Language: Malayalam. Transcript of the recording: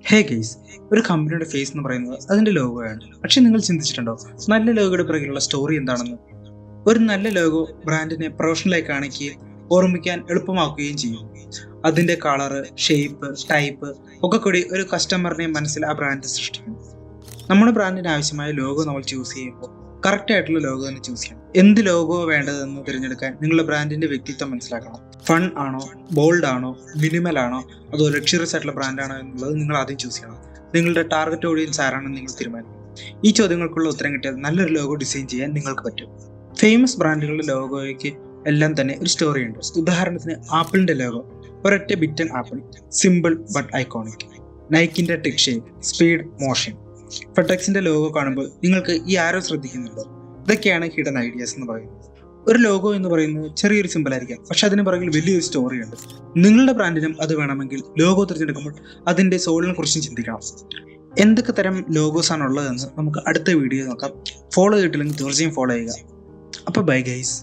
ഹേ ഗെയ്സ്, ഒരു കമ്പനിയുടെ ഫേസ് എന്ന് പറയുന്നത് അതിന്റെ ലോഗോയാണ്. പക്ഷെ നിങ്ങൾ ചിന്തിച്ചിട്ടുണ്ടോ നല്ല ലോഗോയുടെ പിറകിലുള്ള സ്റ്റോറി എന്താണെന്ന്? ഒരു നല്ല ലോഗോ ബ്രാൻഡിനെ പ്രൊഫഷണലായി കാണിക്കുകയും ഓർമ്മിക്കാൻ എളുപ്പമാക്കുകയും ചെയ്യും. അതിന്റെ കളറ്, ഷേപ്പ്, ടൈപ്പ് ഒക്കെ കൂടി ഒരു കസ്റ്റമറിനെ മനസ്സിൽ ആ ബ്രാൻഡ് സൃഷ്ടിക്കും. നമ്മുടെ ബ്രാൻഡിന് ആവശ്യമായ ലോഗോ നമ്മൾ ചൂസ് ചെയ്യുമ്പോൾ കറക്റ്റ് ആയിട്ടുള്ള ലോഗോ തന്നെ ചൂസ് ചെയ്യണം. എന്ത് ലോഗോ വേണ്ടതെന്ന് തിരഞ്ഞെടുക്കാൻ നിങ്ങളുടെ ബ്രാൻഡിന്റെ വ്യക്തിത്വം മനസ്സിലാക്കണം. ഫൺ ആണോ, ബോൾഡ് ആണോ, മിനിമൽ ആണോ, അതോ ലക്ഷറിയസ് ആയിട്ടുള്ള ബ്രാൻഡാണോ എന്നുള്ളത് നിങ്ങൾ ആദ്യം ചൂസ് ചെയ്യണം. നിങ്ങളുടെ ടാർഗറ്റ് ഓഡിയൻസ് ആരാണെന്ന് നിങ്ങൾ തീരുമാനിക്കും. ഈ ചോദ്യങ്ങൾക്കുള്ള ഉത്തരം കിട്ടിയാൽ നല്ലൊരു ലോഗോ ഡിസൈൻ ചെയ്യാൻ നിങ്ങൾക്ക് പറ്റും. ഫേമസ് ബ്രാൻഡുകളുടെ ലോഗോയ്ക്ക് എല്ലാം തന്നെ ഒരു സ്റ്റോറി ഉണ്ട്. ഉദാഹരണത്തിന് ആപ്പിളിന്റെ ലോഗോ ഒരൊറ്റ bitten apple, simple but iconic. നൈക്കിന്റെ ടെക് ഷേപ്പ്, സ്പീഡ്, മോഷൻ. ഫെഡെക്സിന്റെ ലോഗോ കാണുമ്പോൾ നിങ്ങൾക്ക് ഈ ആരോ ശ്രദ്ധിക്കുന്നുണ്ടോ? ഇതൊക്കെയാണ് ഹിഡൻ ഐഡിയാസ് എന്ന് പറയുന്നത്. ഒരു ലോഗോ എന്ന് പറയുന്നത് ചെറിയൊരു സിമ്പിൾ ആയിരിക്കാം, പക്ഷെ അതിന് പുറകിൽ വലിയൊരു സ്റ്റോറി ഉണ്ട്. നിങ്ങളുടെ ബ്രാൻഡിനും അത് വേണമെങ്കിൽ ലോഗോ തിരഞ്ഞെടുക്കുമ്പോൾ അതിന്റെ സോളിനെ കുറിച്ചും ചിന്തിക്കണം. എന്തൊക്കെ തരം ലോഗോസ് ആണ് ഉള്ളതെന്ന് നമുക്ക് അടുത്ത വീഡിയോ നോക്കാം. ഫോളോ ചെയ്തിട്ടില്ലെങ്കിൽ തീർച്ചയായും ഫോളോ ചെയ്യുക. അപ്പോൾ ബൈ ഗൈസ്.